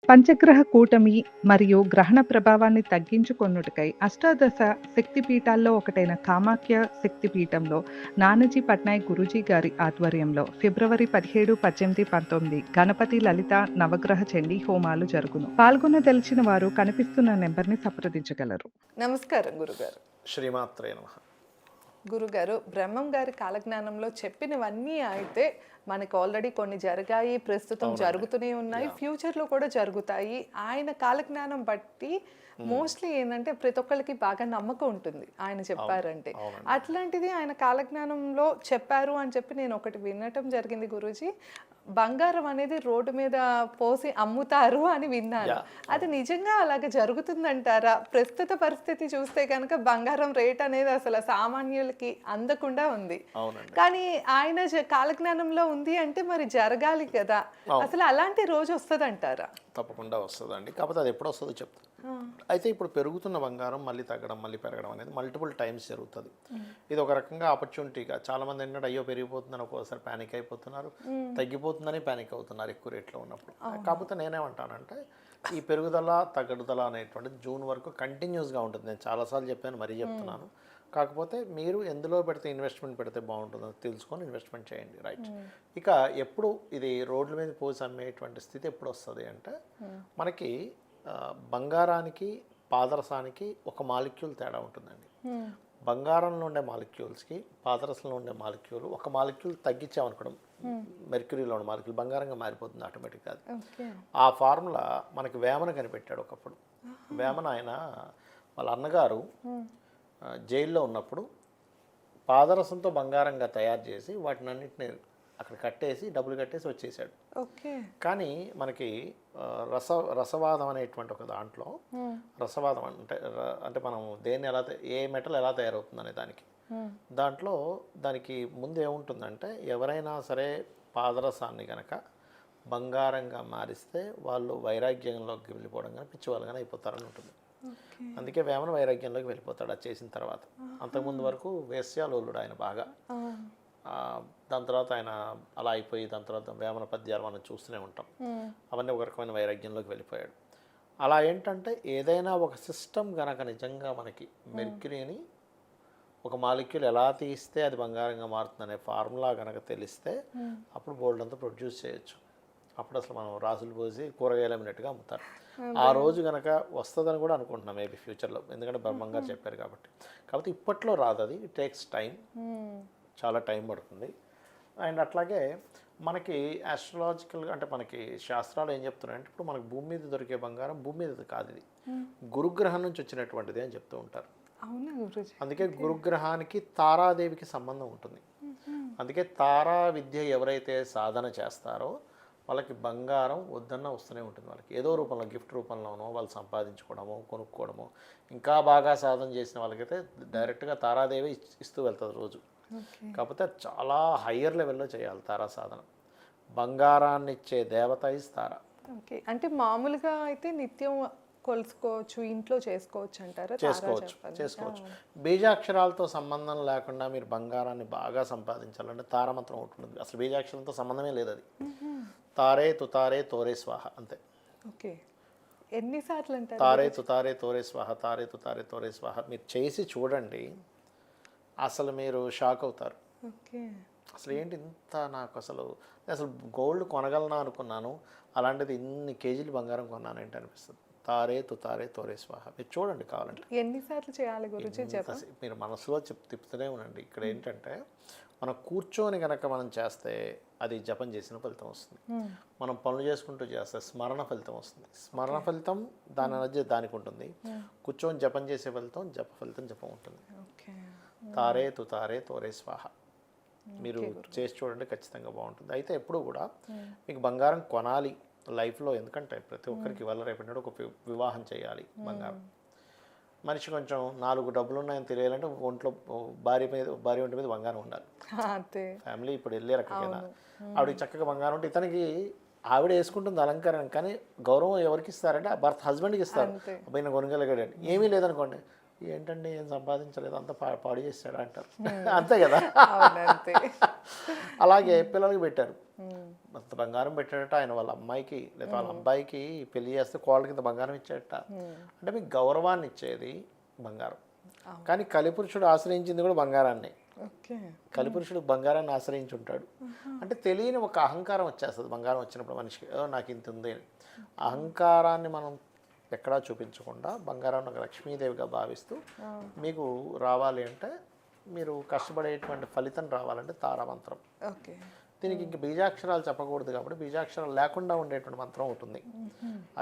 పంచగ్రహ కూటమి మరియు గ్రహణ ప్రభావాన్ని తగ్గించుకొనుటకై అష్టాదశ శక్తిపీఠాల్లో ఒకటైన కామాఖ్య శక్తిపీఠంలో నానాజీ పట్నాయక్ గురూజీ గారి ఆధ్వర్యంలో ఫిబ్రవరి 17, 18, 19 గణపతి లలిత నవగ్రహ చండీ హోమాలు జరుగును. పాల్గొనదలిచిన వారు కనిపిస్తున్న నెంబర్ని సంప్రదించగలరు. నమస్కారం గురుగారు. శ్రీమాత్రే నమః. గురుగారు, బ్రహ్మం గారి కాలజ్ఞానంలో చెప్పినవన్నీ అయితే మనకు ఆల్రెడీ కొన్ని జరిగాయి, ప్రస్తుతం జరుగుతూనే ఉన్నాయి, ఫ్యూచర్లో కూడా జరుగుతాయి. ఆయన కాలజ్ఞానం బట్టి మోస్ట్లీ ఏంటంటే ప్రతి ఒక్కరికి బాగా నమ్మకం ఉంటుంది ఆయన చెప్పారంటే. అట్లాంటిది ఆయన కాలజ్ఞానంలో చెప్పారు అని చెప్పి నేను ఒకటి వినటం జరిగింది గురూజీ. బంగారం అనేది రోడ్డు మీద పోసి అమ్ముతారు అని విన్నాను. అది నిజంగా అలాగే జరుగుతుందంటారా? ప్రస్తుత పరిస్థితి చూస్తే కనుక బంగారం రేట్ అనేది అసలు సామాన్యులకి అందకుండా ఉంది. కానీ ఆయన కాలజ్ఞానంలో ఉంది అంటే మరి జరగాలి కదా. అసలు అలాంటి రోజు వస్తుందంటారా? తప్పకుండా వస్తుందండి. కాకపోతే అది ఎప్పుడు వస్తుందో చెప్తాను. అయితే ఇప్పుడు పెరుగుతున్న బంగారం మళ్ళీ తగ్గడం మళ్ళీ పెరగడం అనేది మల్టిపుల్ టైమ్స్ జరుగుతుంది. ఇది ఒక రకంగా ఆపర్చునిటీగా చాలామంది ఏంటంటే అయ్యో పెరిగిపోతుందని ఒక్కోసారి ప్యానిక్ అయిపోతున్నారు, తగ్గిపోతుందని ప్యానిక్ అవుతున్నారు ఎక్కువ రేట్లో ఉన్నప్పుడు. కాకపోతే నేనేమంటానంటే ఈ పెరుగుదల తగ్గుదల అనేటువంటిది జూన్ వరకు కంటిన్యూస్గా ఉంటుంది. నేను చాలాసార్లు చెప్పాను, మరీ చెప్తున్నాను. కాకపోతే మీరు ఎందులో పెడితే ఇన్వెస్ట్మెంట్ పెడితే బాగుంటుందో తెలుసుకొని ఇన్వెస్ట్మెంట్ చేయండి, రైట్. ఇక ఎప్పుడు ఇది రోడ్ల మీద పోసి అమ్మేటువంటి స్థితి ఎప్పుడు వస్తుంది అంటే మనకి బంగారానికి పాదరసానికి ఒక మాలిక్యూల్ తేడా ఉంటుందండి. బంగారంలో ఉండే మాలిక్యూల్స్కి పాదరసంలో ఉండే మాలిక్యూల్ ఒక మాలిక్యూల్ తగ్గించామనుకోవడం, మెర్క్యూరీలో ఉన్న మాలిక్యూల్ బంగారంగా మారిపోతుంది ఆటోమేటిక్గా. ఆ ఫార్ములా మనకి వేమన కనిపెట్టాడు ఒకప్పుడు. వేమన ఆయన వాళ్ళ అన్నగారు జైల్లో ఉన్నప్పుడు పాదరసంతో బంగారంగా తయారు చేసి వాటిని అన్నింటినీ అక్కడ కట్టేసి డబ్బులు కట్టేసి వచ్చేసాడు. కానీ మనకి రసవాదం అనేటువంటి ఒక దాంట్లో రసవాదం అంటే మనం దేన్ని ఏ మెటల్ ఎలా తయారవుతుంది అనే దానికి ముందు ఏముంటుందంటే ఎవరైనా సరే పాదరసాన్ని కనుక బంగారంగా మారిస్తే వాళ్ళు వైరాగ్యంలోకి వెళ్ళిపోవడం కానీ పిచ్చివాళ్ళు కానీ అయిపోతారని ఉంటుంది. అందుకే వేమన వైరాగ్యంలోకి వెళ్ళిపోతాడు అది చేసిన తర్వాత. అంతకుముందు వరకు వేశ్యాలోలుడు ఆయన బాగా. దాని తర్వాత ఆయన అలా అయిపోయి దాని తర్వాత వేమన పద్యాలు మనం చూస్తూనే ఉంటాం. అవన్నీ ఒక రకమైన వైరాగ్యంలోకి వెళ్ళిపోయాడు. అలా ఏంటంటే ఏదైనా ఒక సిస్టమ్ కనుక నిజంగా మనకి మెర్క్యూరీని ఒక మాలిక్యూల్ ఎలా తీస్తే అది బంగారంగా మారుతుందనే ఫార్ములా కనుక తెలిస్తే అప్పుడు గోల్డ్ అంతా ప్రొడ్యూస్ చేయొచ్చు. అప్పుడు అసలు మనం రాసులు పోసి కూరగాయలు అమ్మినట్టుగా అమ్ముతారు. ఆ రోజు కనుక వస్తుందని కూడా అనుకుంటున్నాం మేబీ ఫ్యూచర్లో, ఎందుకంటే బ్రహ్మంగారు చెప్పారు కాబట్టి. కాబట్టి ఇప్పట్లో రాదు, అది ఇట్ టేక్స్ టైం, చాలా టైం పడుతుంది. అండ్ అట్లాగే మనకి ఆస్ట్రాలజికల్గా అంటే మనకి శాస్త్రాలు ఏం చెప్తున్నాయంటే ఇప్పుడు మనకు భూమి మీద దొరికే బంగారం భూమి మీద కాదు, ఇది గురుగ్రహం నుంచి వచ్చినటువంటిది అని చెప్తూ ఉంటారు. అందుకే గురుగ్రహానికి తారాదేవికి సంబంధం ఉంటుంది. అందుకే తారా విద్య ఎవరైతే సాధన చేస్తారో వాళ్ళకి బంగారం వద్దన్నా వస్తూనే ఉంటుంది. వాళ్ళకి ఏదో రూపంలో గిఫ్ట్ రూపంలోనో వాళ్ళు సంపాదించుకోవడమో కొనుక్కోవడమో. ఇంకా బాగా సాధన చేసిన వాళ్ళకైతే డైరెక్ట్గా తారాదేవి ఇస్తూ వెళ్తుంది రోజు. కాకపోతే చాలా హయ్యర్ లెవెల్లో చేయాలి తారా సాధన. బంగారాన్ని ఇచ్చే దేవత ఇస్ తారా. ఓకే, అంటే మామూలుగా అయితే నిత్యం కొలుసుకోవచ్చు, ఇంట్లో చేసుకోవచ్చు అంటారా? చేసుకోవచ్చు. బీజాక్షరాలతో సంబంధం లేకుండా మీరు బంగారాన్ని బాగా సంపాదించాలంటే తారమంత్రం ఉంటుంది. అసలు బీజాక్షరాలతో సంబంధమే లేదు. అది తారే తుతారే తోరే స్వాహ అంతే. ఓకే, ఎన్నిసార్లు అంటారు? తారే తుతారే తోరే స్వాహ, తారే తుతారే తోరే స్వాహ. మీరు చేసి చూడండి, అసలు మీరు షాక్ అవుతారు. అసలు ఏంటి ఇంత, నాకు అసలు గోల్డ్ కొనగలనా అనుకున్నాను, అలాంటిది ఇన్ని కేజీలు బంగారం కొన్నాను ఏంటి అనిపిస్తుంది. తారే తుతారే తోరే స్వాహ. మీరు చూడండి కావాలంటే. ఎన్నిసార్లు చేయాలి గురుజీ? మీరు మనసులో తిప్పుతూనే ఉండండి. ఇక్కడ ఏంటంటే మనం కూర్చొని కనుక మనం చేస్తే అది జపం చేసిన ఫలితం వస్తుంది. మనం పనులు చేసుకుంటూ చేస్తే స్మరణ ఫలితం వస్తుంది. స్మరణ ఫలితం దాని మధ్య దానికి ఉంటుంది. కూర్చొని జపం చేసే ఫలితం జపం ఉంటుంది. తారే తుతారే తోరే స్వాహ. మీరు చేసి చూడండి, ఖచ్చితంగా బాగుంటుంది. అయితే ఎప్పుడు కూడా మీకు బంగారం కొనాలి లైఫ్లో, ఎందుకంటే ప్రతి ఒక్కరికి వల్ల రేపటి ఒక వివాహం చేయాలి. బంగారం మనిషి కొంచెం 4 డబ్బులు ఉన్నాయని తెలియాలంటే ఒంట్లో భార్య ఒంటి మీద బంగారం ఉండాలి. ఫ్యామిలీ ఇప్పుడు వెళ్ళే రకమైనా ఆవిడకి చక్కగా బంగారం ఉంటే ఇతనికి ఆవిడ వేసుకుంటుంది అలంకరణ, కానీ గౌరవం ఎవరికి ఇస్తారంటే ఆ భర్త హస్బెండ్కి ఇస్తారు. అబ్బాయి నా కొనుగోలుగాడు ఏమీ లేదనుకోండి, ఏంటండి ఏం సంపాదించలేదు అంత పాడు చేస్తాడు అంటారు. అంతే కదా. అలాగే పిల్లలకి పెట్టారు, అంత బంగారం పెట్టాడట ఆయన వాళ్ళ అమ్మాయికి లేదా వాళ్ళ అబ్బాయికి పెళ్లి చేస్తే కోళ్ళ కింద బంగారం ఇచ్చాడట. అంటే మీకు గౌరవాన్ని ఇచ్చేది బంగారం. కానీ కలిపురుషుడు ఆశ్రయించింది కూడా బంగారాన్ని. ఓకే, కలిపురుషుడు బంగారాన్ని ఆశ్రయించి ఉంటాడు. అంటే తెలియని ఒక అహంకారం వచ్చేస్తుంది బంగారం వచ్చినప్పుడు మనిషికి, నాకు ఇంత ఉంది అని. అహంకారాన్ని మనం ఎక్కడా చూపించకుండా బంగారాన్ని ఒక లక్ష్మీదేవిగా భావిస్తూ మీకు రావాలి అంటే, మీరు కష్టపడేటువంటి ఫలితం రావాలంటే తారామంత్రం. ఓకే, దీనికి ఇంక బీజాక్షరాలు చెప్పకూడదు కాబట్టి బీజాక్షరాలు లేకుండా ఉండేటువంటి మంత్రం ఉంటుంది.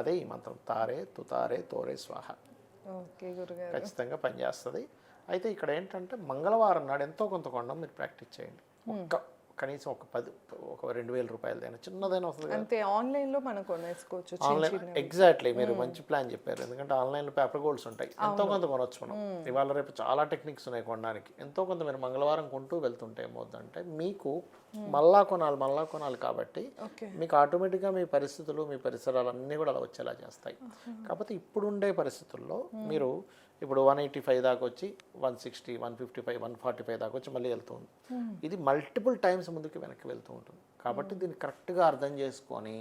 అదే ఈ మంత్రం, తారే తుతారే తోరే స్వాహ. ఓకే గురుగారు. ఖచ్చితంగా పనిచేస్తుంది. అయితే ఇక్కడ ఏంటంటే మంగళవారం నాడు ఎంతో కొంత కొనడం మీరు ప్రాక్టీస్ చేయండి. కనీసం ఒక 2,000 రూపాయలదైనా చిన్నదైనా వస్తుంది. అంతే, ఆన్లైన్లో మనం కొనేసుకోవచ్చు. ఆన్లైన్ ఎగ్జాక్ట్లీ, మీరు మంచి ప్లాన్ చెప్పారు. ఎందుకంటే ఆన్లైన్లో పేపర్ గోల్డ్స్ ఉంటాయి, ఎంతో కొంత కొనవచ్చు మనం. ఇవాళ రేపు చాలా టెక్నిక్స్ ఉన్నాయి కొనడానికి. ఎంతో కొంత మీరు మంగళవారం కొంటూ వెళ్తుంటే ఏమవుతుందంటే, మీకు మళ్ళా కొనాలి కాబట్టి మీకు ఆటోమేటిక్గా మీ పరిస్థితులు మీ పరిసరాలు అన్నీ కూడా అలా వచ్చేలా చేస్తాయి. కాకపోతే ఇప్పుడుండే పరిస్థితుల్లో మీరు ఇప్పుడు 185 దాకా వచ్చి 160, 155, 145 దాకా వచ్చి మళ్ళీ వెళ్తుంది. ఇది మల్టిపుల్ టైమ్స్ ముందుకు వెనక్కి వెళ్తూ ఉంటుంది. కాబట్టి దీన్ని కరెక్ట్గా అర్థం చేసుకొని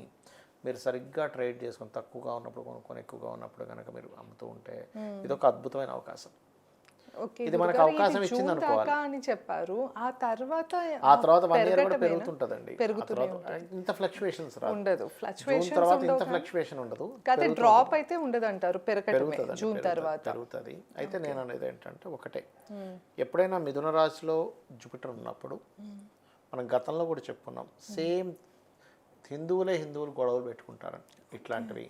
మీరు సరిగ్గా ట్రేడ్ చేసుకొని తక్కువగా ఉన్నప్పుడు కొనుక్కొని ఎక్కువగా ఉన్నప్పుడు కనుక మీరు అమ్ముతూ ఉంటే ఇది ఒక అద్భుతమైన అవకాశం. ఇది మనకు అవకాశం ఇచ్చింది అనుకోవాలి అని చెప్పారు. ఆ తర్వాత 1 ఇయర్ కూడా పెరుగుతుంటదండి. ఇంత ఫ్లక్చుయేషన్స్ ఉండదు, ఇంత ఫ్లక్చుయేషన్ ఉండదు. కానీ డ్రాప్ అయితే ఉండదు అంటారు, పెరగటమే జూన్ తర్వాత పెరుగుతుంది. అయితే నేను అనేది ఏంటంటే ఒకటే, ఎప్పుడైనా మిథున రాశిలో జూపిటర్ ఉన్నప్పుడు మనం గతంలో కూడా చెప్పుకున్నాం, సేమ్ హిందువులు గొడవలు పెట్టుకుంటారని ఇట్లాంటివి.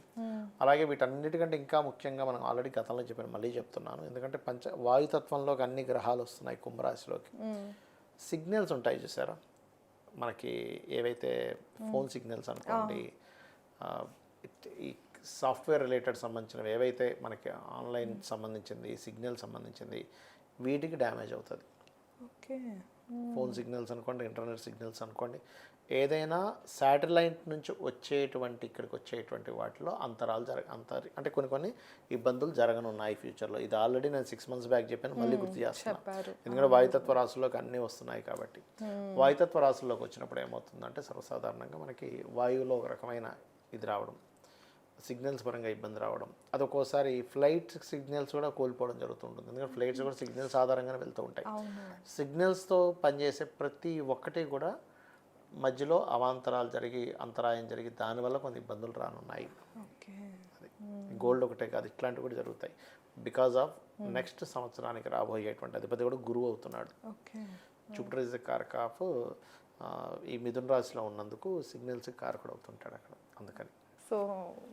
అలాగే వీటన్నిటికంటే ఇంకా ముఖ్యంగా మనం ఆల్రెడీ గతంలో చెప్పాను, మళ్ళీ చెప్తున్నాను. ఎందుకంటే వాయుతత్వంలోకి అన్ని గ్రహాలు వస్తున్నాయి కుంభరాశిలోకి. సిగ్నల్స్ ఉంటాయి చూసారా మనకి, ఏవైతే ఫోన్ సిగ్నల్స్ అనుకోండి, ఈ సాఫ్ట్వేర్ రిలేటెడ్ సంబంధించినవి ఏవైతే మనకి ఆన్లైన్ సంబంధించింది, సిగ్నల్ సంబంధించింది, వీటికి డ్యామేజ్ అవుతుంది. ఫోన్ సిగ్నల్స్ అనుకోండి, ఇంటర్నెట్ సిగ్నల్స్ అనుకోండి, ఏదైనా శాటిలైట్ నుంచి ఇక్కడికి వచ్చేటువంటి వాటిలో అంటే కొన్ని ఇబ్బందులు జరగనున్నాయి ఫ్యూచర్లో. ఇది ఆల్రెడీ నేను 6 months బ్యాక్ చెప్పాను, మళ్ళీ గుర్తు చేస్తున్నాను. ఎందుకంటే వాయుతత్వ రాశుల్లోకి అన్నీ వస్తున్నాయి కాబట్టి. వాయుతత్వ రాశుల్లోకి వచ్చినప్పుడు ఏమవుతుందంటే, సర్వసాధారణంగా మనకి వాయువులో ఒక రకమైన ఇది రావడం, సిగ్నల్స్ పరంగా ఇబ్బంది రావడం, అది ఒక్కోసారి ఫ్లైట్ సిగ్నల్స్ కూడా కోల్పోవడం జరుగుతుంటుంది. ఎందుకంటే ఫ్లైట్స్ కూడా సిగ్నల్స్ ఆధారంగానే వెళ్తూ ఉంటాయి. సిగ్నల్స్తో పనిచేసే ప్రతి ఒక్కటి కూడా మధ్యలో అంతరాయం జరిగి దానివల్ల కొన్ని ఇబ్బందులు రానున్నాయి. గోల్డ్ ఒకటే కాదు, ఇట్లాంటివి కూడా జరుగుతాయి. బికాజ్ ఆఫ్ నెక్స్ట్ సంవత్సరానికి రాబోయేటువంటి అధిపతి కూడా గురువు అవుతున్నాడు. జూపిటర్ ఇస్ ద కారక ఆఫ్ ఈ మిథున రాశిలో ఉన్నందుకు సిగ్నల్స్ కారకుడు అవుతుంటాడు అక్కడ. అందుకని సో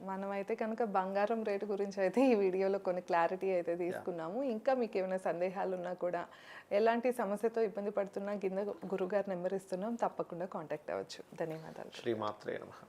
మనమైతే కనుక బంగారం రేటు గురించి అయితే ఈ వీడియోలో కొన్ని క్లారిటీ అయితే తీసుకున్నాము. ఇంకా మీకు ఏమైనా సందేహాలు ఉన్నా కూడా, ఎలాంటి సమస్యతో ఇబ్బంది పడుతున్నా కింద గురుగారు నెంబర్ ఇస్తున్నాం, తప్పకుండా కాంటాక్ట్ అవ్వచ్చు. ధన్యవాదాలు. శ్రీమాత్రే నమః.